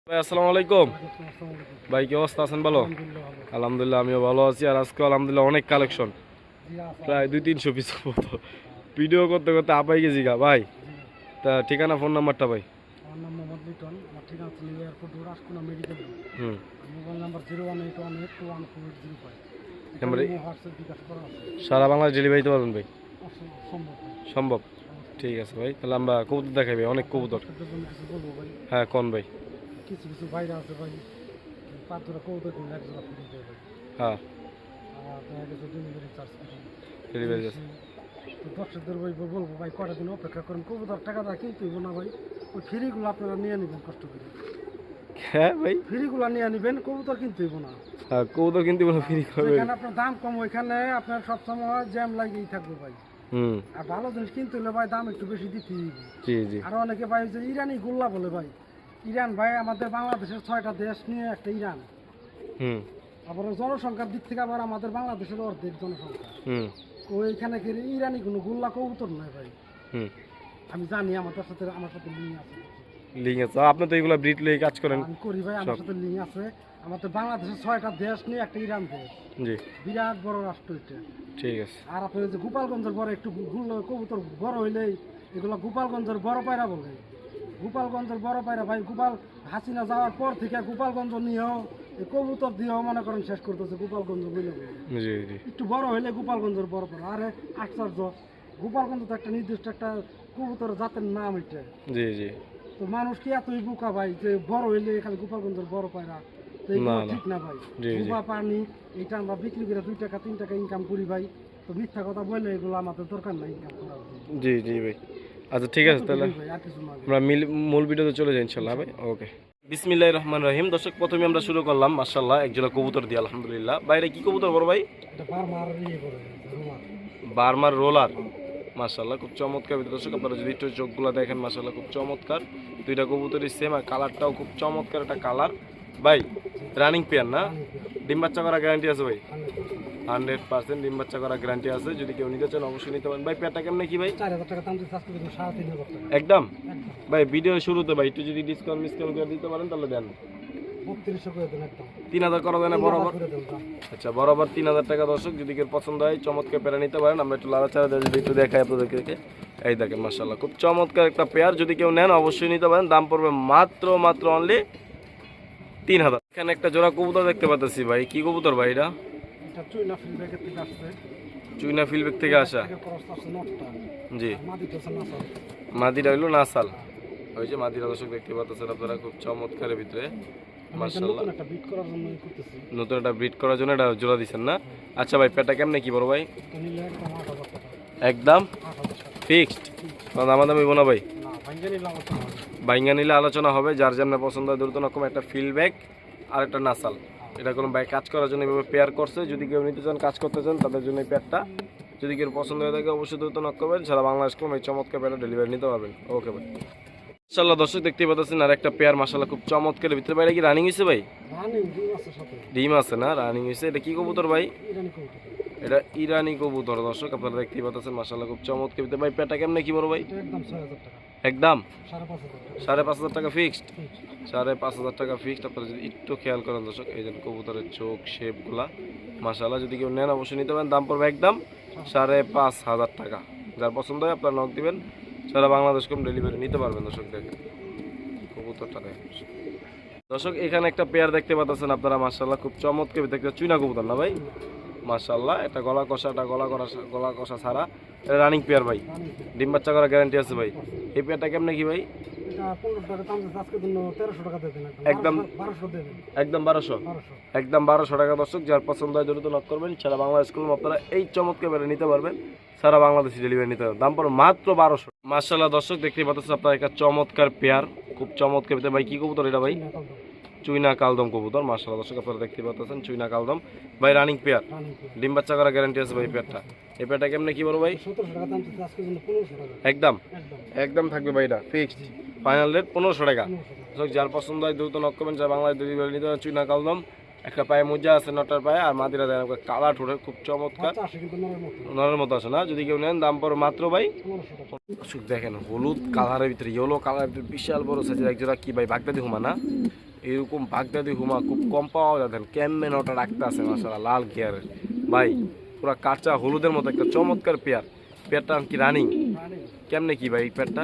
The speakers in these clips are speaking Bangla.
ভাই আসসালামু আলাইকুম। ভাই কি অবস্থা আছেন? ভালো আলহামদুলিল্লাহ, আমিও ভালো আছি। আর আজকে আলহামদুলিল্লাহ অনেক কালেকশন, প্রায় 200-300 পিস মতো ভিডিও করতে করতে আপাই গেছি গা ভাই। তা ঠিকানা ফোন নাম্বারটা ভাই? আমার নাম মোহাম্মদ লিটন, আমার ঠিকানা হচ্ছে airport road, Ashkona medical road. হুম, মোবাইল নাম্বার 01818214805। নাম্বারে হোয়াটসঅ্যাপ বিকাশ করা আছে। সারা বাংলাদেশ ডেলিভারি দিতে পারবেন ভাই? সম্ভব ভাই। সম্ভব? ঠিক আছে ভাই, তাহলে আমরা কবুতর দেখাই ভাই, অনেক কবুতর। দর্শকদের জন্য কিছু বলবো ভাই। হ্যাঁ কোন ভাই? কিছু কিছু বাইরে আছে ভাই, 5 জোড়া কবুতর কিনলে 1 জোড়া ফ্রি দেয় ভাই। হ্যাঁ, আর দেখা গেছে ডেলিভারি চার্জ ফ্রি। ডেলিভারি তো দর্শকদের ভাই বলবো ভাই, কটা দিন অপেক্ষা করেন, কবুতর টাকাটা কিনতে হইব না ভাই। ওই ফ্রিগুলো আপনারা নিয়ে নেবেন কষ্ট করে। হ্যাঁ ভাই, ফ্রিগুলো নিয়ে নেবেন, কবুতর কিনতে হইব না। হ্যাঁ কবুতর কিনতে কোনো ফ্রি করবে? যেখানে আপনার দাম কম ওইখানে আপনার সবসময় জ্যাম লাগিয়েই থাকবে ভাই। হুম, আর ভালো জিনিস কিনতে হলে ভাই দাম একটু বেশি দিতে হবে। জি জি। আর অনেকে ভাই যে ইরানি গোল্লা বলে ভাই, ইরান ভাই আমাদের বাংলাদেশের 6টা দেশ নিয়ে একটা ইরান। হুম আবার জনসংখ্যার দিক থেকে আবার আমাদের বাংলাদেশের অর্ধেক জনসংখ্যা। হুম ওইখানে কি ইরানি কোনো গোল্লা কবুতর নয় ভাই। হুম, আমি জানি, আমার সাথে লিঙ্ক আছে। লিঙ্ক আছে? আপনি তো এগুলো ব্রিড লয়ে কাজ করেন। আমি করি ভাই, আমার সাথে লিঙ্ক আছে। আমাদের বাংলাদেশের 6টা দেশ নিয়ে একটা ইরান দেশ, জি বিরাট বড় রাষ্ট্র এটা। ঠিক আছে। আর আপনার যে গোপালগঞ্জের বড় একটু কবুতর বড় হইলেই এগুলো গোপালগঞ্জের বড় পায়রা বলে। গোপালগঞ্জের বড় পায়রা ভাই, গোপাল হাসিনা যাওয়ার পর থেকে গোপালগঞ্জ নিয়েও এই কবুতর দিয়েও মনে করেন শেষ করতেছে গোপালগঞ্জ বলে। জি জি। একটু বড় হইলে গোপালগঞ্জের বড় পায়রা। আরে আশ্চর্য, গোপালগঞ্জ তো একটা নির্দিষ্ট একটা কবুতর জাতের নাম এটা। জি জি। তো মানুষ কি এতই বোকা ভাই যে বড় হইলে খালি গোপালগঞ্জের বড় পায়রা? তো এগুলো না, না। ঠিক না ভাই। জি, জি। গোপা পানি এটা আমরা বিক্রি করে 2 টাকা 3 টাকা ইনকাম করি ভাই। তো মিথ্যা কথা বললে এগুলো আমাদের দরকার নাই ইনকাম করার। জি জি ভাই। আচ্ছা ঠিক আছে, তাহলে ভাই আর কিছু না ভাই। আমরা মূল ভিডিওতে চলে যাই ইনশাল্লাহ ভাই। ওকে, বিসমিল্লাহির রহমানির রহিম। দর্শক, প্রথমে আমরা শুরু করলাম মাশাআল্লাহ একজোড়া কবুতর দিয়ে, আলহামদুলিল্লাহ। বাইরে কি কবুতর বড় ভাই? এটা বারবার ইয়ে করে রুমাল। বার্মার রোলার, মাশাআল্লাহ খুব চমৎকার ভিতরে। দর্শক আপনারা যদি একটু চোখগুলো দেখেন, মাশাআল্লাহ খুব চমৎকার। দুইটা কবুতরই সেম, আর কালারটাও খুব চমৎকার একটা কালার ভাই। রানিং পেয়ার না? ডিম বাচ্চা করা গ্যারান্টি আছে ভাই? 100% ডিম বাচ্চা করা গ্যারান্টি আছে। যদি কেউ নিতে চান অবশ্যই নিতে পারেন ভাই। পেয়ারটা কেমন কি ভাই? 4000 টাকা দাম দিয়ে চাষ করে 3500 টাকা একদম একদম। ভাই, ভিডিও শুরুতে ভাই একটু যদি ডিসকাউন্ট করে দিতে পারেন তাহলে দেন। 3200 করে দেন একদম। 3000 করা যায় না বরাবর? করে দেন দাম। আচ্ছা, বরাবর 3000 টাকা। দর্শক যদি কেউ পছন্দ হয় চমৎকার পেয়ারা নিতে পারেন। আমরা একটু লাড়াচাড়া দিয়ে যদি একটু দেখাই আপনাদেরকে। এই দেখেন মাশাআল্লাহ খুব চমৎকার একটা পেয়ার। যদি কেউ নেন অবশ্যই নিতে পারেন। দাম পড়বে মাত্র অনলি 3000। এখানে একটা জোড়া কবুতর দেখতে পাচ্ছি ভাই। কি কবুতর ভাই এটা? এটা চুইনা ফিল্ডব্যাগের থেকে আসছে। চুইনা ফিল্ডব্যাগ থেকে আসা? থেকে খরচ আছে 9টা। জি, আর মাদি তো আছে নাসাল। মাদিটা হইলো নাসাল। ওই যে মাদিরা দর্শক দেখতে পাচ্ছেন আপনারা, খুব চমৎকারের ভিতরে মাশাআল্লাহ। নতুন একটা বিট করার জন্য করতেছি। নতুন একটা ব্রিড করার জন্য এটা জোড়া দিচ্ছেন না? আচ্ছা ভাই, পেয়ারটা কেমনে কি বড় ভাই? এটা নিলে একদম 8000 টাকা। একদম 8000 টাকা। ফিক্সড? দামাদামি হইব না ভাই? না, ভাঙ্গা নিলে আমার তো হবে। বাইঙ্গা নিলে আলোচনা হবে। যার যেমন পছন্দ হয়, দ্রুত রকম একটা ফিল্ড ব্যাগ আর একটা নাসাল। এটা কোনো ভাই কাজ করার জন্য এভাবে পেয়ার করছে। যদি কেউ নিতে চান, কাজ করতে চান, তাদের জন্য এই পেয়ারটা। যদি কেউ পছন্দ হয়ে থাকে অবশ্যই দ্রুত নক করবেন। সারা বাংলাদেশ এই চমৎকার পেয়ারটা ডেলিভারি নিতে পারবেন। ওকে ভাই। মাশাআল্লাহ দর্শক দেখতেই পাচ্ছেন আর একটা পেয়ার, মাশাআল্লাহ খুব চমৎকার ভিতরে। বাইরে কি রানিং হয়েছে ভাই? রানিং ডিম আছে সাথে। ডিম আছে না? রানিং হয়েছে। এটা কি কবুতর ভাই? ইরানি কবুতর। এটা ইরানি কবুতর। দর্শক আপনারা দেখতেই পাচ্ছেন মাশাআল্লাহ খুব চমৎকার ভিতরে। ভাই পেয়ারটা কেমনে কি বড় ভাই? এটা একদম 6000 টাকা। একদম 5500 5,500 টাকা। টাকা ফিক্সড? 5,500 টাকা ফিক্সড। আপনারা যদি একটু খেয়াল করেন দর্শক, এই যে কবুতরের চোখ শেপগুলা মাশাআল্লাহ। যদি কেউ নেন অবশ্যই নিতে পারেন। দাম পড়বে একদম 5,500 টাকা। যার পছন্দ হয় আপনারা নক দিবেন। সারা বাংলাদেশ ডেলিভারি নিতে পারবেন। দর্শক দেখেন কবুতরটা দেখেন দর্শক, এখানে একটা পেয়ার দেখতে পাচ্ছেন আপনারা মাশাআল্লাহ খুব চমৎকার ভিতরে। চুইনা কবুতর না ভাই? মাশাআল্লাহ এটা গলা কষা ছাড়া। এটা রানিং পেয়ার ভাই। ডিম বাচ্চা করা গ্যারান্টি আছে ভাই। এই পেয়ারটা কেমনে কি ভাই? এটা 15 টাকা দাম দিয়ে আজকে জন্য 1300 টাকা দিয়ে দেন একদম 1200 দেবেন। একদম 1200? 1200। একদম 1200 টাকা। দর্শক যার পছন্দ হয় দ্রুত নক করবেন। সারা বাংলাদেশ আপনারা এই চমৎকার পেয়ারা নিতে পারবেন। সারা বাংলাদেশে ডেলিভারি নিতে পারবেন। দাম পড়বে মাত্র 1200। মাশাআল্লাহ দর্শক দেখতেই পাচ্ছেন আপনারা একটা চমৎকার পেয়ার, খুব চমৎকার ভিতরে। ভাই কি কবুতর এটা ভাই? চুইনা কালদম কবুতর। মাশাআল্লাহ দর্শক আপনারা দেখতে পাচ্ছেন চুইনা কালদম ভাই, রানিং পেয়ার। ডিম বাচ্চা করা গ্যারান্টি আছে ভাই এই পেয়ারটা। এই পেয়ারটা কেমনে কি বড় ভাই? 1700 টাকা দাম দিয়ে আজকে জন্য 1500 টাকা। একদম একদম থাকবে ভাই, এটা ফিক্সড ফাইনাল রেট 1500 টাকা। দর্শক যার পছন্দ হয় দ্রুত নক করবেন। যার বাংলাদেশ ডেলিভারি নিতে পারেন। চুইনা কালদম, একটা পায়ে মোজা আছে, নটার পায়ে, আর মাদিরা দেন কালার ঠোঁটে খুব চমৎকার, নরের মতো আছে না? যদি কেউ নেন দাম পড়ে মাত্র ভাই 1500 টাকা। দেখেন হলুদ কালারের ভিতরে, ইয়েলো কালারের ভিতরে বিশাল বড় সাইজের একজোড়া কি ভাই? বাগদাদি হুমা না? এরকম বাগদাদি হুমা খুব কম পাওয়া যায়। দেখেন ক্যাম্বেন ওটা রাখতে আছে মাশাআল্লাহ, লাল গিয়ারের ভাই, পুরো কাঁচা হলুদের মতো একটা চমৎকার পেয়ার। পেয়ারটা কি রানিং? কেমনে কি ভাই এই পেয়ারটা?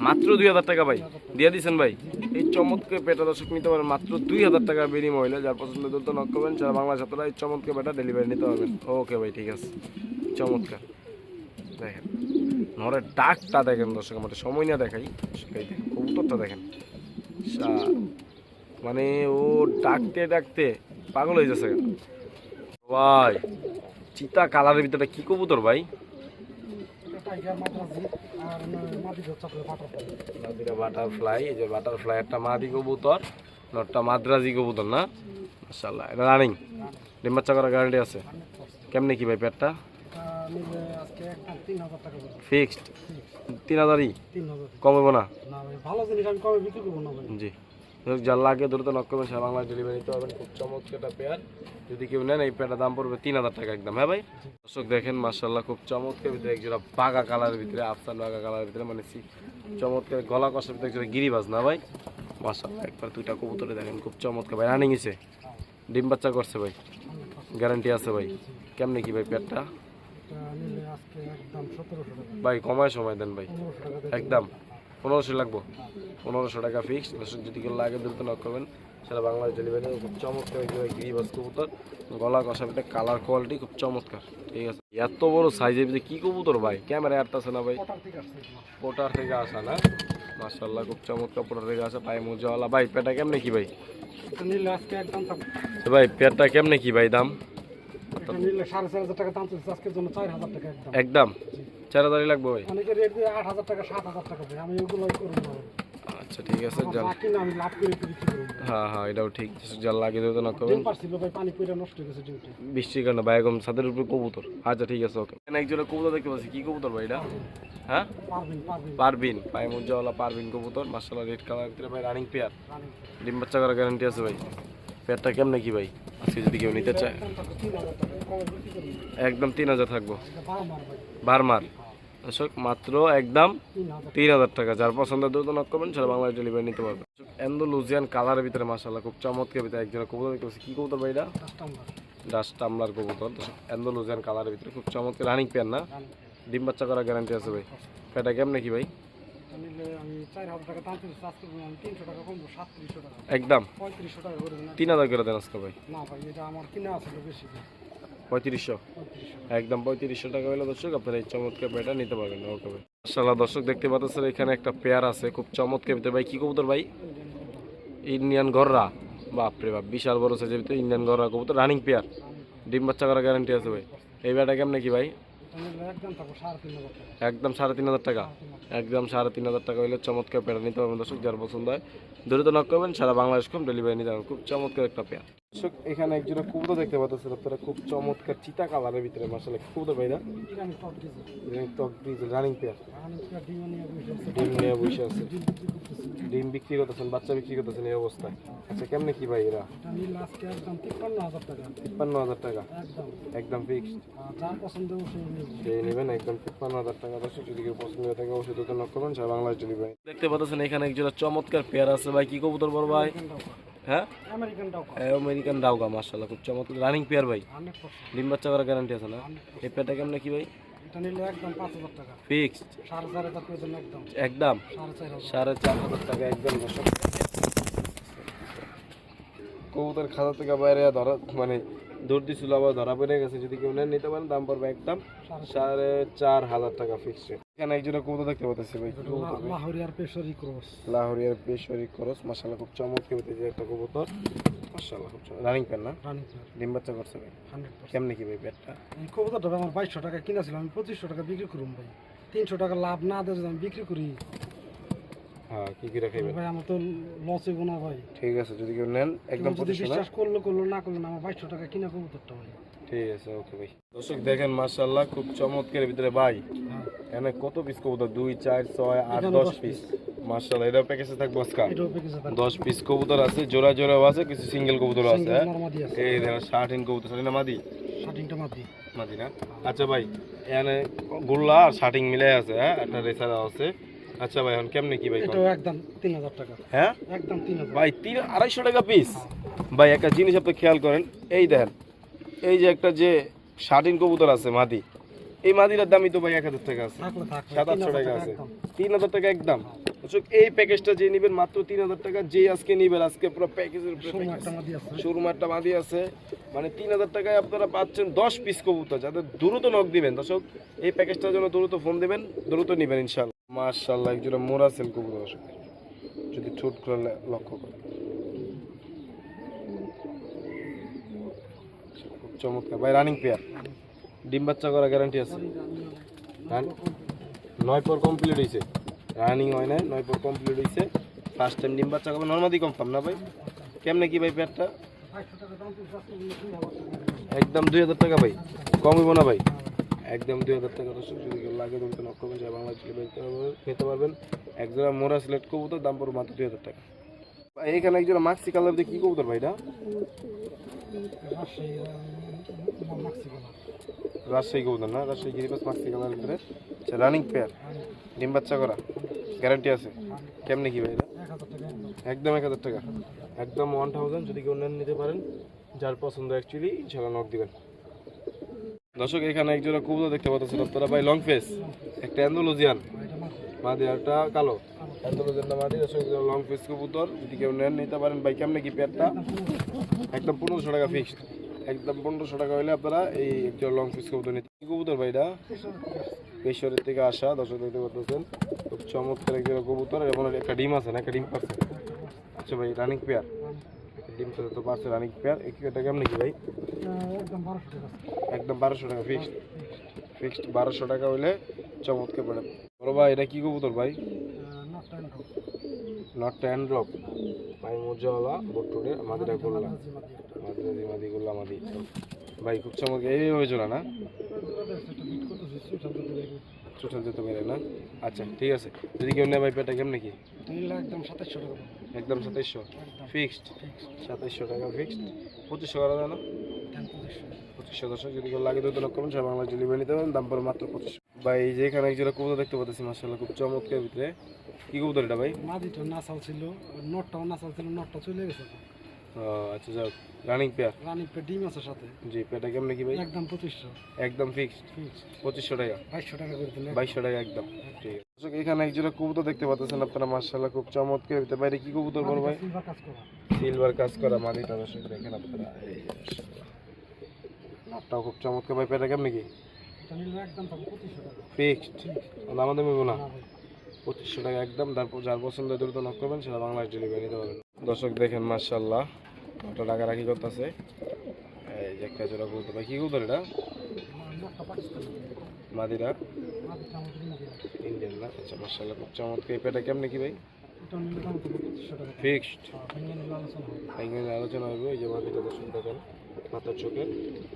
মাত্র 2000 টাকা ভাই দিয়ে দিচ্ছেন ভাই। এই চমৎকার পেটা দর্শক নিতে পারেন মাত্র 2000 টাকা বিনিময়ে। যার পছন্দ দ্রুত নক করবেন, সারা বাংলাদেশ আপনারা এই চমৎকার পেটা ডেলিভারি নিতে পারবেন। ওকে ভাই, ঠিক আছে। চমৎকার দেখেন নরের ডাকটা দেখেন দর্শক, আমাদের সময় না দেখাই, এই দেখেন কবুতরটা দেখেন, মানে ও ডাকতে ডাকতে পাগল হয়ে যাচ্ছে ভাই। চিতা কালারের ভিতরে কি কবুতর ভাই? বাটারফ্লাই, এই যে বাটারফ্লাই একটা মাদি কবুতর, নটটা মাদ্রাজি কবুতর না? মাশাআল্লাহ, এটা রানিং ডিম বাচ্চা করার গ্যারান্টি আছে। কেমনে কি ভাই পেয়ারটা? ফিক্সড 3000ই, কম হইব না? জি, যার লাগে দ্রুত নক করবেন, সারা বাংলায় ডেলিভারি নিতে পারবেন। খুব চমৎকার একটা পেয়ার, যদি কেউ নেন এই পেয়ারটার দাম পড়বে 3000 টাকা একদম। হ্যাঁ ভাই, দর্শক দেখেন মাশাআল্লাহ খুব চমৎকার ভিতরে একজোড়া বাগা কালারের ভিতরে, আফসান বাগা কালারের ভিতরে, মানে চমৎকার গলা কষার ভিতরে একজোড়া গিরিবাজ না ভাই? মাশাআল্লাহ একবার দুইটা কবুতরে দেখেন খুব চমৎকার ভাই, রানিং হয়েছে, ডিম বাচ্চা করছে ভাই, গ্যারান্টি আছে ভাই। কেমনে কি ভাই পেয়ারটা? ভাই কমায় সময় দেন ভাই, একদম 1500 লাগবো, 1500 টাকা ফিক্সড। যদি কেউ লাগে দ্রুত নক করবেন, সারা বাংলাদেশ ডেলিভারি। খুব চমৎকার গিরিবাজ কবুতর, গলা কষা ভিতরে, কালার কোয়ালিটি খুব চমৎকার। ঠিক আছে, এত বড় সাইজের ভিতরে কি কবুতর ভাই? ক্যামেরায় আসতেছে না ভাই? পোটার থেকে আসা না? মাশাআল্লাহ খুব চমৎকার পোটার থেকে আসা, পায়ে মোজাওয়ালা ভাই। পেটা কেমনে কি ভাই? ভাই পেয়ারটা কেমনে কি ভাই দাম? একদম 4000 লাগবে ভাই। আচ্ছা ঠিক আছে, হ্যাঁ হ্যাঁ এটাও ঠিক, যার লাগে তো না করবেন। বৃষ্টির কারণে ভাই একদম ছাদের উপরে কবুতর। আচ্ছা ঠিক আছে, ওকে। এখানে একজোড়া কবুতর দেখতে পাচ্ছি, কি কবুতর ভাই এটা? হ্যাঁ পারবিন, পায়ে মোজাওয়ালা পারবিন কবুতর, মাশাআল্লাহ রেড কালার ভিতরে ভাই, রানিং পেয়ার, ডিম বাচ্চা করার গ্যারান্টি আছে ভাই। পেয়ারটা কেমনে কি ভাই আজকে যদি কেউ নিতে চায়? একদম 3000 থাকবো, বারমার দর্শক, মাত্র একদম 3000 টাকা। যার পছন্দ দ্রুত নক করবেন, সারা বাংলাদেশ ডেলিভারি নিতে পারবেন। অ্যান্ডালুজিয়ান কালারের ভিতরে মাশাআল্লাহ খুব চমৎকার ভিতরে একজনের কবুতর দেখতে পাচ্ছি, কি কবুতর ভাই এটা? ডাস্ট টামলার কবুতর, অ্যান্ডালুজিয়ান কালারের ভিতরে খুব চমৎকার, রানিং পেয়ার না? ডিম বাচ্চা করার গ্যারান্টি আছে ভাই। পেটা কেমনে কি ভাই? একদম 3000 করে দেন আজকে ভাই। 3500, একদম 3500 টাকা হলে দর্শক আপনারা এই চমৎকার পেয়ারটা নিতে পারবেন। ওকে ভাই, মাশাআল্লাহ দর্শক দেখতে পাচ্ছেন এখানে একটা পেয়ার আছে খুব চমৎকার ভিতরে ভাই। কি কবুতর ভাই? ইন্ডিয়ান গররা, বাপরে বাপ, বিশাল বড় সাইজের ভিতরে ইন্ডিয়ান গররা কবুতর, রানিং পেয়ার, ডিম বাচ্চা করার গ্যারান্টি আছে ভাই। এই পেয়ারটা কেমনে কি ভাই? একদম 3500 টাকা, একদম 3500 টাকা হলে চমৎকার পেয়ার নিতে পারবেন দর্শক। যার পছন্দ হয় দ্রুত নক করবেন, সারা বাংলাদেশ কম ডেলিভারি নিতে পারবেন। খুব চমৎকার একটা পেয়ার দর্শক। এখানে একজোড়া কবুতর দেখতে পাচ্ছেন আপনারা, খুব চমৎকার চিতা কালারের ভিতরে, মাশাআল্লাহ কি কবুতর ভাই? রানিং পেয়ার, ডিম নিয়ে বসে আছে, ডিম বিক্রি করতেছেন, বাচ্চা বিক্রি করতেছেন এই অবস্থায়। আচ্ছা কেমনে কি ভাই এরা? 53,000 টাকা, একদম ফিক্সড, সেই নেবেন একদম 53,000 টাকা দর্শক। যদি কেউ পছন্দ হয়ে থাকে অবশ্যই দোকান নক করবেন, সারা বাংলাদেশ ডেলিভারি। দেখতে পাচ্ছেন এখানে একজোড়া চমৎকার পেয়ার আছে ভাই, কি কবুতর বড় ভাই? হ্যাঁ আমেরিকান ডাউগা, মাশাআল্লাহ খুব চমৎকার, রানিং পেয়ার ভাই, ডিম বাচ্চা করার গ্যারান্টি আছে না? এই পেয়ারটা কেমনে কি ভাই? ফিক্সড একদম 4500 টাকা একদম দর্শক। কবুতর খাতা থেকে বাইরে ধরা, মানে দৌড় দিছিল আবার ধরা পড়ে গেছে। যদি কেউ নেন নিতে পারেন, দাম পড়বে একদম 4500 টাকা ফিক্সড। এখানে একজোড়া কবুতর দেখতে পাচ্ছি ভাই, লাহোরিয়ার পেশরি ক্রস, মাশাআল্লাহ খুব চমৎকার ভিতরে একটা কবুতর, মাশাআল্লাহ খুব রানিং পেয়ার না? ডিম বাচ্চা করছে ভাই। কেমনে কি ভাই পেয়ারটা? এই কবুতরটা আমার 2200 টাকা কিনেছিলাম, আমি 2500 টাকা বিক্রি করুম ভাই। 300 টাকা লাভ না দিয়ে আমি বিক্রি করি। হ্যাঁ কি কি রাখাইবেন ভাই? আমার তো লস হইব না ভাই। ঠিক আছে, যদি কেউ নেন একদম বিশ্বাস করলো না করলো না, আমার 2200 টাকা কিনা কবুতরটা ভাই। ঠিক আছে, ওকে ভাই। দর্শক দেখেন মাশাআল্লাহ খুব চমৎকার ভিতরে ভাই, এখানে কত পিস কবুতর? 2 4 6 8 10 পিস, মাশাআল্লাহ। এটা প্যাকেজে থাকবে আজকে 10 পিস কবুতর আছে, জোড়া জোড়া আছে, কিছু সিঙ্গেল কবুতর আছে। এই দেখেন শার্টিন কবুতর, শার্টিন না মাদি? শার্টিনটা মাদি না? আচ্ছা ভাই, এখানে গোল্লা আর শার্টিং মিলাই আছে, হ্যাঁ একটা রেসার আছে, আচ্ছা ভাই এখন কেমনে কি ভাই কোন? এটাও একদম 3000 টাকা, হ্যাঁ একদম 3000। ভাই 250 টাকা পিস। ভাই একটা জিনিস আপনি খেয়াল করেন, এই দেখেন এই যে একটা যে শার্টিন কবুতর আছে মাদি, এই মাদিটার দামই তো ভাই 1000 টাকা আছে, থাকলে থাকলে 700 টাকা আছে, একদম। 3000 টাকা একদম। দর্শক এই প্যাকেজটা যে নেবেন মাত্র 3000 টাকা, যে আজকে নেবেন আজকে পুরো প্যাকেজের উপরে শোরুম একটা মাদি আছে। শোরুম একটা মাদি আছে, মানে 3000 টাকায় আপনারা পাচ্ছেন 10 পিস কবুতর। যাদের দ্রুত নক দিবেন দর্শক, এই প্যাকেজটার জন্য দ্রুত ফোন দিবেন, দ্রুত নেবেন ইনশাআল্লাহ। মাশাআল্লাহ একজোড়া মোরা সেল কবুতর দর্শক, যদি ঠোঁট করে লক্ষ্য করেন খুব চমৎকার ভাই। রানিং পেয়ার, ডিম বাচ্চা করা গ্যারান্টি আছে। 9 পর কমপ্লিট হয়েছে, রানিং হয় না, 9 পর কমপ্লিট হয়েছে, ফার্স্ট টাইম ডিম বাচ্চা করবে। নর্মাদি কনফার্ম না ভাই? কেমনে কি ভাই পেয়ারটা? 500 টাকা দাম, 2000 টাকা। একদম 2000 টাকা ভাই, কম হইব না ভাই? একদম 2000 টাকা দর্শক, যদি কেউ লাগে তো নক করবেন, যা বাংলা নিতে পারবেন। এক জোড়া মোরা সিলেক্ট কবুতর, দাম পড়বে মাত্র 2000 টাকা। ভাই এখানে এক জোড়া মাক্সি কালার দিয়ে কি কবুতর ভাই এটা? রাজশাহী কবুতর না? রাজশাহী গিরিবাস মাক্সি কালারের ভিতরে, আচ্ছা রানিং পেয়ার, ডিম বাচ্চা করা গ্যারান্টি আছে। কেমনে কি ভাই এটা? 1000 টাকা একদম। একদম 1000 টাকা, একদম 1000। যদি কেউ নেন নিতে পারেন, যার পছন্দ অ্যাকচুয়ালি ইনশাআল্লাহ নক দিবেন। দর্শক এখানে এক জোড়া কবুতর দেখতে পাচ্ছেন আপনারা ভাই, লং ফেস, একটা অ্যান্ডালুজিয়ান মাদি, একটা কালো অ্যান্ডালুজিয়ানটা মাদি। দর্শক লং ফেস কবুতর, যদি কেউ নেন নিতে পারেন ভাই। কেমনে কি পেয়ারটা? একদম 1500 টাকা ফিক্সড, একদম 1500 টাকা হলে আপনারা এই এক জোড়া লং ফেস কবুতর নিতে। কি কবুতর ভাই এটা? পেশরের থেকে আসা, দর্শক দেখতে পাচ্ছেন খুব চমৎকার এক জোড়া কবুতর, এবং একটা ডিম আছে না? একটা ডিম পাচ্ছে। আচ্ছা ভাই রানিং পেয়ার, ডিমটা তো পাচ্ছে রানিং পেয়ার। এটা কেমনে কি ভাই? একদম 1200 টাকা। একদম 1200 টাকা ফিক্সড, ফিক্সড 1200 টাকা হলে চমৎকার পড়ে। বড় ভাই এটা কি কবুতর ভাই? নট ট্যান ড্রপ ভাই, মোজাওয়ালা বট্টুরে মাদিটা করলাম, মাদি মাদি করলাম মাদি ভাই, খুব চমৎকার। এই হয়েছিল না? চোটাল যেতে পারে না? আচ্ছা ঠিক আছে, যদি কেউ নেয় ভাই পেটা কেমনে কি? একদম 2700 টাকা। একদম 2700 ফিক্সড, 2700 টাকা ফিক্সড। 2500 করা যায় না? 2500 দর্শক, যদি কেউ লাগে তো করবেন, সব বাংলা ডেলিভারি নিতে পারেন, দাম পড়ে মাত্র 2500। ভাই যে এখানে এক জোড়া কবুতর দেখতে পাচ্ছি মাশাআল্লাহ, খুব চমৎকার ভিতরে। কি কবুতর এটা ভাই? মাদিটা নাসাল ছিল, নটটাও নাসাল ছিল, নটটা চলে গেছে। আচ্ছা যাক, রানিং পেয়ার, রানী পে ডিম আছে সাথে। জি পেটা কেমনে কি ভাই? একদম 2500। একদম ফিক্সড 2500 টাকা, 2200 টাকা করে দিলে। 2200 টাকা একদম। ঠিক আছে দর্শক, এখানে এক জোড়া কবুতর দেখতে পাচ্ছেন আপনারা মাশাআল্লাহ, খুব চমৎকার ভিতরে। বাইরে কি কবুতর বড় ভাই? সিলভার কাজ করা। সিলভার কাজ করা মাদিটা দর্শক দেখেন আপনারা, এই মাশাআল্লাহ নাটটাও খুব চমৎকার ভাই। পেটা কেমনে কি? এটা নিলে একদম 2500 টাকা ফিক্সড, আমাদের মেবো না? না ভাই। 2500 টাকা একদম। তারপর যার পছন্দ দ্রুত নক করবেন, সেটা বাংলাদেশ ডেলিভারি নিতে পারবেন। দর্শক দেখেন মাশাআল্লাহ, কত টাকা রাখি করতেছে। এই যে একটা জোড়া কবুতর ভাই, কি কবুতর এটা? নটটা পাকিস্তানি। মাদিরা মাদিটা আমাদের ইন্ডিয়ান। ইন্ডিয়ান না? আচ্ছা মাশাআল্লাহ খুব চমৎকার। এই পেটা কেমনে কি ভাই? এটা নিলে দাম 2500 টাকা। ফিক্সড, ভেঙে নিলে আলোচনা হবে। এখানে আলোচনা হবে। এই যে মাদিটা দর্শক দেখেন, মাথার চোখে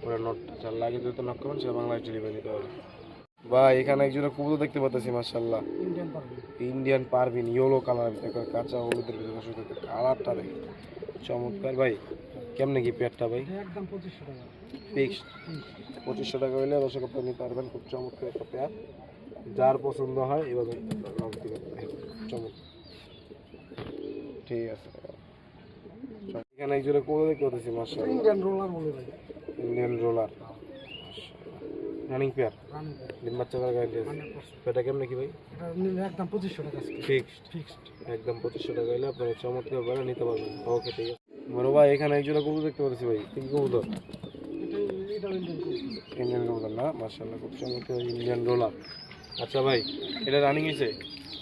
ওরা নট, যার লাগে দ্রুত নক করবেন, সেটা বাংলাদেশ ডেলিভারি নিতে পারবেন। ভাই এখানে এক জোড়া কবুতর দেখতে পাচ্ছি মাশাআল্লাহ, ইন্ডিয়ান পারবে। ইন্ডিয়ান পারবিন, ইয়েলো কালার, কাঁচা হলুদের ভিতরে দর্শক কালারটা দেখেন চমৎকার ভাই। কেমনে কি পেয়ারটা ভাই? এটা একদম 2500 টাকা। ফিক্সড 2500 টাকা হলে দর্শক আপনারা নিতে পারবেন। খুব চমৎকার একটা পেয়ার, যার পছন্দ হয় এভাবে লক দিবেন, চমৎকার। ঠিক আছে, এখানে এক জোড়া কবুতর দেখতে পাচ্ছি মাশাআল্লাহ, ইন্ডিয়ান রোলার বলে ভাই। ইন্ডিয়ান রোলার রানিং পেয়ার, রানী ডিম বাচ্চা করা গ্যারান্টি আছে। 100%। পেটা কেমনে কি ভাই? এটা নিলে একদম 2500 টাকা। Fixed, fixed. একদম 2500 টাকা হলে আপনারা চমৎকার করে নিতে পারবেন। ওকে ঠিক আছে বড় ভাই, এখানে এক জোড়া কবুতর দেখতে পাচ্ছি ভাই, কি কবুতর? এটা ইন্ডিয়ান কবুতর। ইন্ডিয়ান কবুতর না? মাশাআল্লাহ খুব চমৎকার ইন্ডিয়ান রোলার। আচ্ছা ভাই, এটা রানিং হয়েছে?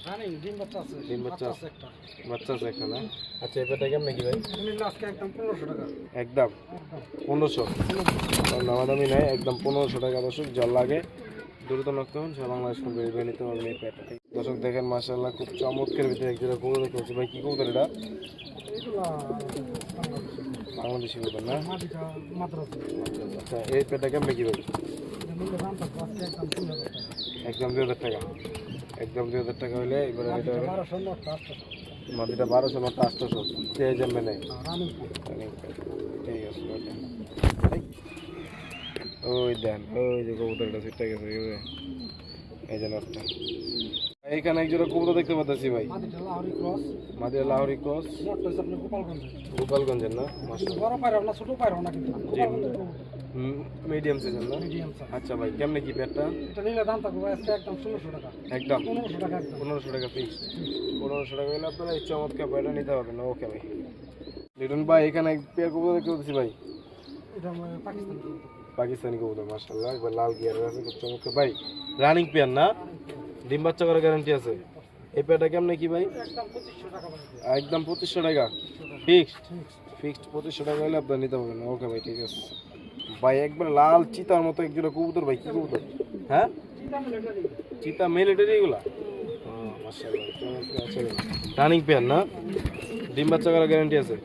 রানী ডিম বাচ্চা আছে। ডিম বাচ্চা আছে, একটা। বাচ্চা আছে একটা না? আচ্ছা এই পেটা কেমনে কি ভাই? এটা নিলে আজকে একদম 1500 টাকা। একদম একদম 1500, দামাদামি নাই, একদম 1500 টাকা দর্শক। যার লাগে দ্রুত নক করুন, সে বাংলাদেশ ডেলিভারি নিতে পারবেন এই পেটা। দর্শক দেখেন মাশাআল্লাহ, খুব চমৎকার ভিতরে এক জোড়া কবুতর দেখতে পাচ্ছি ভাই। কি কবুতর এটা? এগুলা বাংলাদেশি কবুতর না? মাটিটা মাদ্রাসা। আচ্ছা এই পেটা কেমনে কি ভাই? এটা নিলে দাম থাকবে আজকে একদম 3000 টাকা। একদম 2000 টাকা, একদম 2000 টাকা হলে এবারে নিতে মাটিটা পারবেন। 1200 নটটা 800। মাদিটা 1200, নটা 800, চেয়ে যাবে নেই। রানী ঠিক আছে ওকে। ওই দেন, ওই যে কবুতরটা সেটা গেছে, এই যে নটটা। এখানে এক জোড়া কবুতর দেখতে পাচ্ছি ভাই, মাদিটা লাহোরি ক্রস, মাদিয়া লাহোরি ক্রস, নটটা হচ্ছে আপনার গোপালগঞ্জের। গোপালগঞ্জের না? আসলে বড় পায়রা না, ছোট পায়রা না, কিন্তু গোপালগঞ্জের মিডিয়াম সাইজের না? Medium size. আচ্ছা ভাই, কেমনে কি পেয়ারটা? এটা নিলে দাম থাকবে ভাই আজকে একদম 1600 টাকা, একদম 1500 টাকা একদম। 1500 টাকা ফিক্স। 1500 টাকা হলে আপনারা এই চমৎকার পেয়ারটা নিতে পারবেন। ওকে ভাই। লিটন ভাই, এখানে এক পেয়ার কবুতর দেখতে পাচ্ছি ভাই, এটা আমার পাকিস্তান কবুতর। পাকিস্তানি কবুতর, মাশাআল্লাহ, একবার লাল গিয়ারের আছে, খুব চমৎকার ভাই। রানিং পেয়ার না? ডিম বাচ্চা করার গ্যারান্টি আছে? এই পেয়ারটা কেমনে কি ভাই? একদম 2500 টাকা ভাই। একদম 2500 টাকা ফিক্সড। ঠিক। ফিক্সড 2500 টাকা হলে আপনারা নিতে পারবেন। ওকে ভাই, ঠিক আছে ভাই। একবার লাল চিতার মতো একজোড়া কবুতর ভাই, কি কবুতর? হ্যাঁ, চিতা মিলিটারি। চিতা মিলিটারি এগুলা? মাশাআল্লাহ, চমৎকার আছে। রানিং পেয়ার না? ডিম বাচ্চা করার গ্যারান্টি আছে?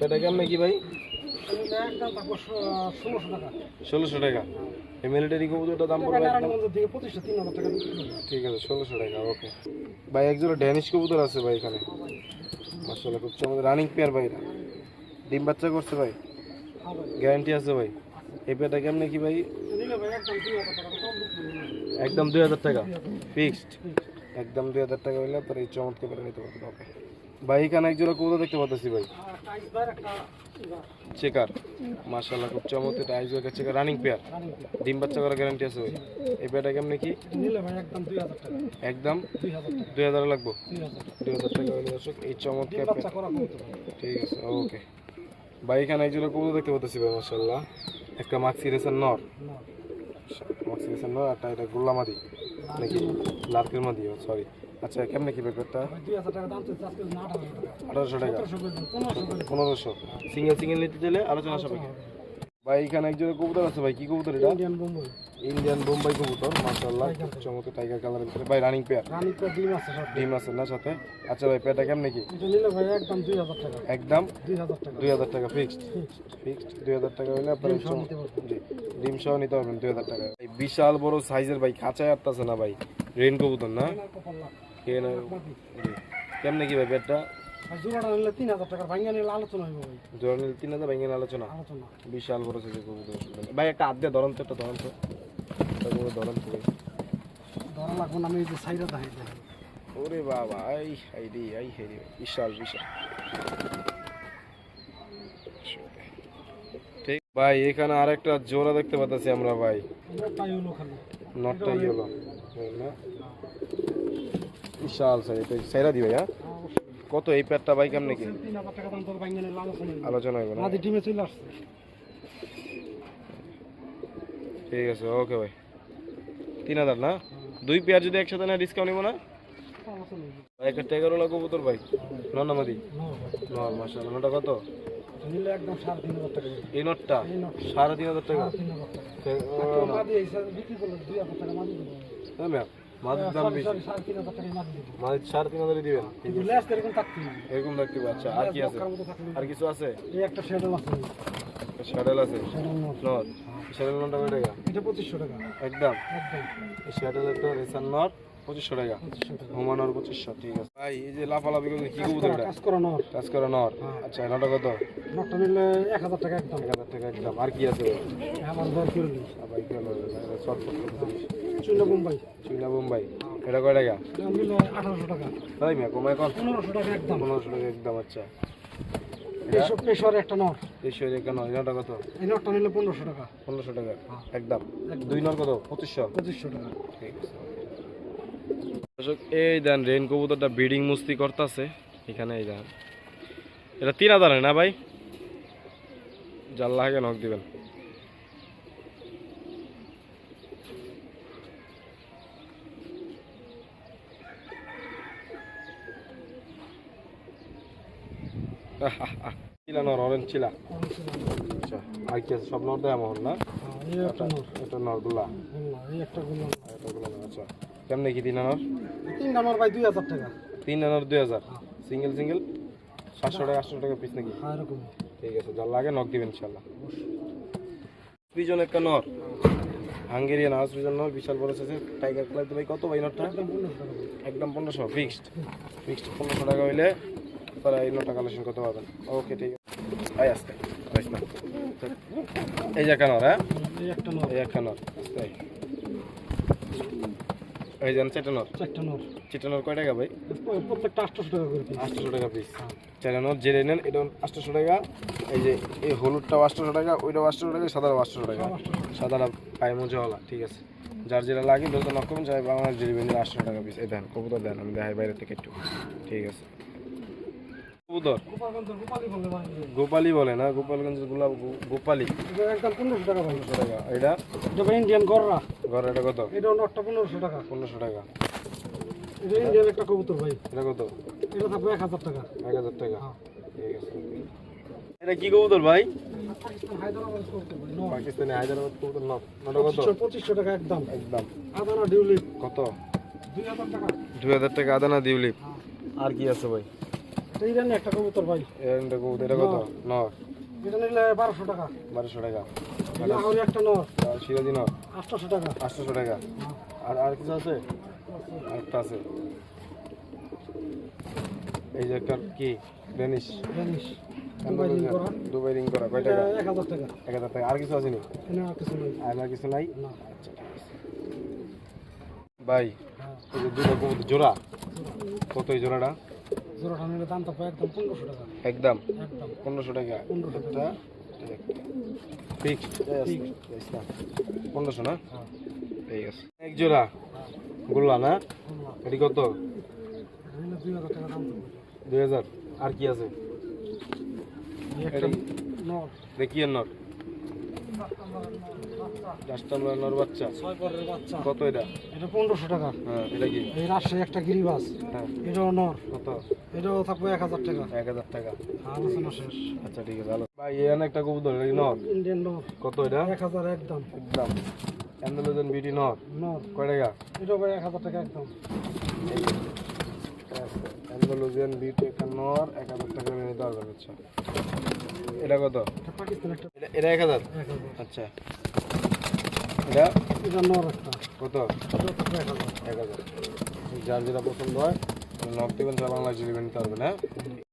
এটা কেমনে কি ভাই? এটা একদম থাকবে 1600 টাকা। 1600 টাকা। এই মিলিটারি কবুতরটা দাম পড়বে একদম? নারায়ণগঞ্জের দিকে 2500 3000 টাকা বিক্রি করে। ঠিক আছে, 1600 টাকা। ওকে ভাই, একজোড়া ড্যানিশ কবুতর আছে ভাই এখানে, মাশাআল্লাহ, খুব চমৎকার রানিং পেয়ার ভাই। এটা ডিম বাচ্চা করছে ভাই? হ্যাঁ ভাই। গ্যারান্টি আছে ভাই? এই পেয়ারটা কেমনে কি ভাই? নিলে ভাই একদম 2000 টাকা কম বিক্রি হবে। একদম 2000 টাকা ফিক্সড। একদম 2000 টাকা হইলে আপনার এই চমৎকার পেয়ারটা নিতে পারবেন। ওকে ভাই, এখানে একজোড়া কবুতর দেখতে পাচ্ছি ভাই, টাইস বার একটা চেকার, মাশাআল্লাহ, খুব চমৎকার আইজ একটা checker, running pair, running pair. ডিম বাচ্চা করার গ্যারান্টি আছে ভাই? এই পেয়ারটা কেমনে কি? নিলে ভাই একদম 2000 টাকা। একদম 2000 টাকা। 2000 লাগবে? 2000 টাকা। 2000 টাকা হলে দর্শক এই ডিম চমৎকার বাচ্চা পেয়ার। করা কবুতর ভাই। ঠিক আছে, ওকে ভাই। এখানে একজোড়া কবুতর দেখতে পাচ্ছি ভাই, মাশাআল্লাহ, একটা মাক্সি রেসার নর, না। মাক্সি রেসার নর, একটা এটা গোল্লামাদি নাকি লার্কের মাদি, সরি। আচ্ছা, কেমনে কি ব্যাপারটা? ভাই 2000 টাকা দাম চাইছে আজকে না 1800 টাকা। 1800 টাকা 1700 করে দিন, 1500 করে দিন। 1500। সিঙ্গেল সিঙ্গেল নিতে চাইলে আলোচনা সাপেক্ষে। ভাই, এখানে একজোড়া কবুতর আছে ভাই, কি কবুতর এটা? ইন্ডিয়ান বোম্বাই। ইন্ডিয়ান বোম্বাই কবুতর, মাশাআল্লাহ, চমৎকার টাইগার কালারের ভিতরে ভাই, রানিং পেয়ার, রানিং পেয়ার ডিম আছে সব। ডিম আছে না সাথে? আচ্ছা ভাই, পেয়ারটা কেমনে কি? এটা নিলে ভাই একদম 2000 টাকা। একদম 2000 টাকা। 2000 টাকা ফিক্সড। ফিক্সড। ফিক্সড 2000 টাকা হলে আপনার ডিম সহ নিতে পারবেন। জি, ডিম সহ নিতে পারবেন 2000 টাকা। এই বিশাল বড় সাইজের ভাই, খাঁচায় আটতাছে না ভাই, রেন কবুতর না? এনার কপাল লাখ। কে না? জি। কেমনে কি ভাই পেয়ারটা? ভাই জোড়াটা নিলে 3000 টাকা, ভাঙ্গা নিলে আলোচনা হইব ভাই। জোড়া নিলে 3000, ভেঙে আলোচনা। আলোচনা। বিশাল বড় সাইজের কবুতর ভাই, একটা হাত দিয়ে ধরন তো, একটা ধরন তো, একটা করে ধরন তো ভাই। ধরা লাগবে না, আমি এই যে সাইডে দেখাই দেখাই। ওরে বাবা, এই হাইরি, এই হাইরি, বিশাল বিশাল। ঠিক ভাই, এখানে আরেকটা জোড়া দেখতে পাচ্ছি আমরা ভাই, আমরা তাই হলো খালি। নটটাই হলো না? বিশাল সাইজ, এটা সাইরা দি ভাই। হ্যাঁ, কত এই পেয়ারটা ভাই? কেমনে কি 3000 টাকা দাম তোর ভাঙ্গা নিলে আলোচনা হইব। আলোচনা হবে না? মাদি ডিমে চলে আসছে। ঠিক আছে, ওকে ভাই। 3000 না? দুই পেয়ার যদি একসাথে না, ডিসকাউন্ট নিব না আলোচনা হইব। ভাই? একটা টাইগারওয়ালা কবুতর ভাই, নন্নামাদি না ভাই। নর, মাশাআল্লাহ। নটা কত? এটা নিলে একদম 3500 টাকা। এই নটটা এই নট 3500 টাকা। 3500 টাকা। মাদি এইসব বিক্রি করলে 2000 টাকা মাদি দিব। হ্যাঁ ম্যাম, মাছের দাম বেশি। 3500 টাকা মাদি দিব। মাছ 3500 দিবেন? কিন্তু লেস এরকম থাকতে হবে। এরকম থাকতে পারে। আচ্ছা, আর কি আছে? বক্কার মতো থাকতে আর হবে। কিছু আছে? এই একটা শ্যাডেল আছে। শ্যাডেল আছে? শ্যাডেল নট। নর, শ্যাডেল নটটা কত টাকা? এটা 2500 টাকা। একদম একদম শ্যাডেল একটা রেসার নট 2500 টাকা, 2500 টাকা। হুমানোর 2500। ঠিক আছে ভাই। এই যে লাফালাফি করে কি কবুতর এটা? কাজ করা নট। কাজ করে নর। আচ্ছা, নটা কত? নটটা নিলে 1000 টাকা একদম। 1000 টাকা একদম। আর কি আছে ভাই? আমার দর করে দিই। ভাই কি হলো? শর্ট চুইনা বোম্বাই। চীনা বোম্বাই, এটা কয় টাকা? এটা নিলে 1800 টাকা। তাই মিয়া, কমায় কম? 1500 টাকা একদম। 1500 টাকা একদম। আচ্ছা, এইসব পেশোয়ার একটা নট। দেশীয় কেন? এই নটা কত? এই নটটা নিলে 1500 টাকা। 1500 টাকা একদম। দুই নর কত? 2500। 2500 টাকা। ঠিক আছে। দর্শক, এই দেন রেন কবুতরটা ব্রিডিং মুস্তি করতেছে এখানে। এই দেন, এটা 3000 না ভাই? জাল্লাহকে নক দিবেন। চিলা নর, অরেঞ্জ চিলা। আচ্ছা, আর কি আছে? সব নর দেয় আমার না? এই একটা নট। এটা নরগুলা, গোল্লা, এই একটা গোল্লা। আর এটা গুলা নর। আচ্ছা, কেমনে কি 3 নর? তিনটা নট ভাই 2000 টাকা। 3 নর 2000, সিঙ্গেল সিঙ্গেল 700 টাকা 800 টাকা পিস নাকি? হ্যাঁ এরকম। ঠিক আছে, যার লাগে নক দিবেন ইনশাআল্লাহ। পিজন একটা নর, হাঙ্গেরিয়ান হাউস পিজন নর, বিশাল বড় সাইজের টাইগার কালার। ভাই কত ভাই নটটা? একদম 1500 টাকা ভাই। একদম 1500 ফিক্সড। ফিক্সড 1500 টাকা হইলে তারা এই নটটা কালেকশন করতে পারবেন। ওকে, ঠিক আছে। আই আসতে আইস না। এই যে একটা নর, হ্যাঁ, এই একটা নট। এই একটা নর। আস্তে আই। এই যেন চেটানোর চারটা নর চেটানোর কয় টাকা ভাই? প্রত্যেকটা 800 টাকা করে piece। 800 টাকা পিস। চেটানোর জেনে নেন, এটা 800 টাকা। এই যে এই হলুদটাও 800 টাকা, ওইটাও 800 টাকা, সাদাটাও 800 টাকা। সাদাটা পায়ে মোজাওয়ালা, ঠিক আছে। যার যেটা লাগে দ্রুত নক করুন, চাই বাংলাদেশ ডেলিভারি 800 টাকা পিস। এই দেন কবুতর দেন, আমি দেখাই বাইরে থেকে একটু, ঠিক আছে। কবুতর গোপালগঞ্জের গোপালি বলে ভাই। গোপালি বলে না, গোপালগঞ্জের গোপালি। এটা একদম 1500 টাকা ভাই। 1500 টাকা। এটা এটা ইন্ডিয়ান গররা। ঘর এটা কত? এটা নটটা 1500 টাকা। 1500 টাকা। এটা ইন্ডিয়ান একটা কবুতর ভাই। এটা কত? এটা থাকবে 1000 টাকা। 1000 টাকা, হ্যাঁ। ঠিক আছে। এটা কি কবুতর ভাই? পাকিস্তান হায়দ্রাবাদ কবুতর ভাই। নর। পাকিস্তানি হায়দ্রাবাদ কবুতর নট। নটা কত? 2500 টাকা একদম। একদম। আদানা ডিউলিপ কত? 2000 টাকা। 2000 টাকা আদানা দিউলিপ। হ্যাঁ। আর কি আছে ভাই? এটা ইরানি একটা কবুতর ভাই। এটা কবুতর, এটা কত? নর। এটা নিলে 1200 টাকা। 1200 টাকা। এটা আরো একটা নর আর সিরাজি নর 800 টাকা। 800 টাকা। হ্যাঁ। আর কিছু আছে? আরেকটা আছে, এই যে একটা কি ডেনিশ ড্যানিশ দুবাই রিং করা। দুবাই রিং করা, কয় এটা টাকা? 1000 টাকা। 1000 টাকা। আর কিছু আছে নি? এখানে আর কিছু নেই। আর কিছু নাই? না। আচ্ছা, ঠিক আছে। ভাই হ্যাঁ। এই যে দুটো কবুতর জোড়া, কত এই জোড়াটা? জোড়াটা নিলে দাম থাকবে একদম 1500 টাকা। একদম একদম 1500 টাকা। 1500 একটা ফিক্সড 1500 না? হ্যাঁ। ঠিক আছে। এক জোড়া গোল্লা না? বললাম। এটি কত? এটা নিলে 2000 টাকা দাম থাকবে। 2000। আর কি আছে? এই একটা নর দেখি এর নর, কাস্টমার নর বাচ্চা 6 পরের বাচ্চা। কত এটা? এটা 1500 টাকা। হ্যাঁ, এটা কি? এই রাজশাহী একটা গিরিবাস। হ্যাঁ, এটাও নর। কত? এটাও থাকবে 1000 টাকা। 1000 টাকা। আলোচনা শেষ। আচ্ছা, ঠিক আছে। ভালো ভাই, এখানে একটা কবুতর, এটা কি নর? ইন্ডিয়ান নর কত এটা? 1000 একদম। একদম। অ্যান্ডালুজন বিউটি নর নর কয় টাকা? এটাও ভাই 1000 টাকা একদম। এই অ্যান্ডালুজিয়ান বিউটি একটা নর 1000 টাকা নিয়ে নিতে পারবেন। আচ্ছা, এটা কত? এটা পাকিস্তান একটা এটা 1000। 1000। আচ্ছা, এটা এটা নর একটা। কত? এটাও থাকবে 1000। 1000। যার যেটা পছন্দ হয় নক দেবেন, যা বাংলা ডেলিভারি নিতে পারবেন। হ্যাঁ,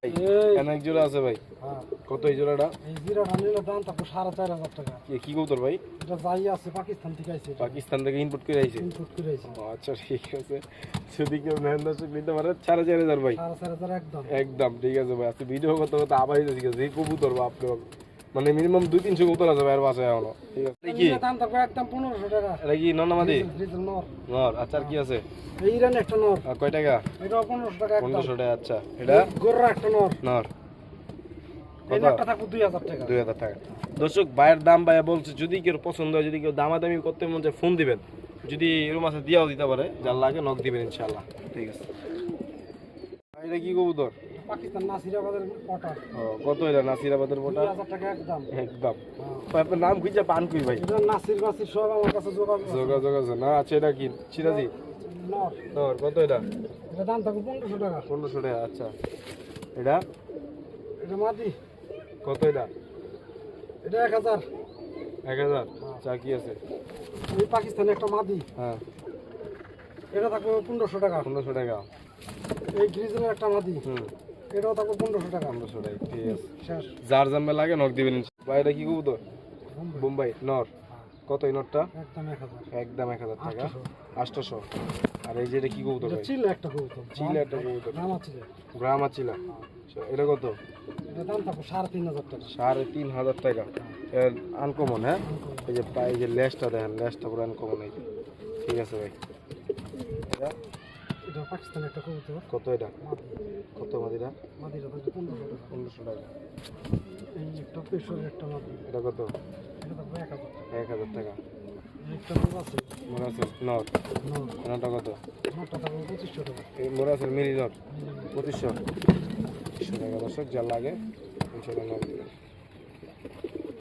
এই এখানে এক জোড়া আছে ভাই, হ্যাঁ, কত এই জোড়াটা? এই জিরাটা নিলে দাম থাকবে 4500 টাকা। কি কবুতর ভাই? এটা যাই আছে পাকিস্তান থেকে আইছে। পাকিস্তান থেকে ইম্পোর্ট করে আইছে? ইনপুট করে আইছে। ও আচ্ছা, ঠিক আছে। যদি কেউ নেন দর্শক নিতে পারে 4500 ভাই। 4500 একদম। একদম ঠিক আছে ভাই। আজকে ভিডিও করতে করতে আবার ঠিক আছে, এই কবুতর বাপরে বাপ, মানে মিনিমাম 200-300 কবুতর আছে ভাইয়ের বাসায় এখনো। ঠিক আছে। এটা কি? নিলে দাম থাকবে একদম 1500 টাকা। এটা কি নন্নামাদি ডিজেল নর। নর? আচ্ছা, আর কি আছে? এই ইরানি একটা নর। আর কয় টাকা? এটাও 1500 টাকা একদম। 1500 টাকা। আচ্ছা, এটা গোররা একটা নর। নর এই কত? নরটা থাকবে 2000 টাকা। 2000 টাকা। দর্শক ভাইয়ের দাম ভাইয়া বলছে, যদি কেউ পছন্দ হয়, যদি কেউ দামাদামি করতে মন চায় ফোন দিবেন, যদি এরকম আছে দিয়াও দিতে পারে, যার লাগে নক দিবেন ইনশাআল্লাহ। ঠিক আছে। ভাই, এটা কি কবুতর? পাকিস্তান নাসিরাবাদের পটা। ও, কত এটা? নাসিরাবাদের মোটা 2000 টাকা একদম। একদম। হ্যাঁ। ভাই, আপনার নাম খুঁজে পান কই ভাই? এটা নাসির বাসির সব আমার কাছে যোগাযোগ আছে। যোগাযোগ আছে না? আচ্ছা, এটা কি সিরাজি নর। নর? কত এটা? এটা দাম থাকবে 1500 টাকা। 1500 টাকা। আচ্ছা, এটা এটা মাদি। কত এটা? এটা 1000। 1000। আচ্ছা, কি আছে? এই পাকিস্তানি একটা মাদি। হ্যাঁ, এটা থাকবে 1500 টাকা। 1500 টাকা। এই গ্রিজেলের একটা মাদি। হুম, এটাও থাকবে 1500 টাকা। 1500 টাকা। ঠিক আছে। শেষ। যার জাম্বে লাগে নক দিবেন। ভাই, এটা কি কবুতর? বোম্বাই। বোম্বাই নর। কত এই নটটা? একদম 1000। একদম 1000 টাকা। 800। 800। আর এই যে এটা কি কবুতর এটা ভাই? চিল একটা কবুতর। চিলে একটা কবুতর, নাম আছে যে। গ্রামা চিলা। আচ্ছা, এটা কত? এটা দাম থাকবে 3500 টাকা। 3500 টাকা। আনকমন, হ্যাঁ। এই যে এই যে লেজটা দেখেন, লেজটা পুরো আনকমন। এই যে। ঠিক আছে ভাই। এটা এটা পাকিস্তানি একটা কবুতর। কত এটা? মাদি। কত মাদিরা? মাদিটা থাকবে 1500 টাকা। 1500 টাকা। এই একটা পেশরের একটা মাদি। এটা কত? এটা থাকবে 1000 টাকা। 1000 টাকা। এই একটা নর আছে। মোরাসের নর, নর। নটা কত? নরটা থাকবে 2500 টাকা। এই মোরাসের মিনি নর 2500 টাকা। দর্শক, যা লাগে ইনশাআল্লাহ নক দিবেন।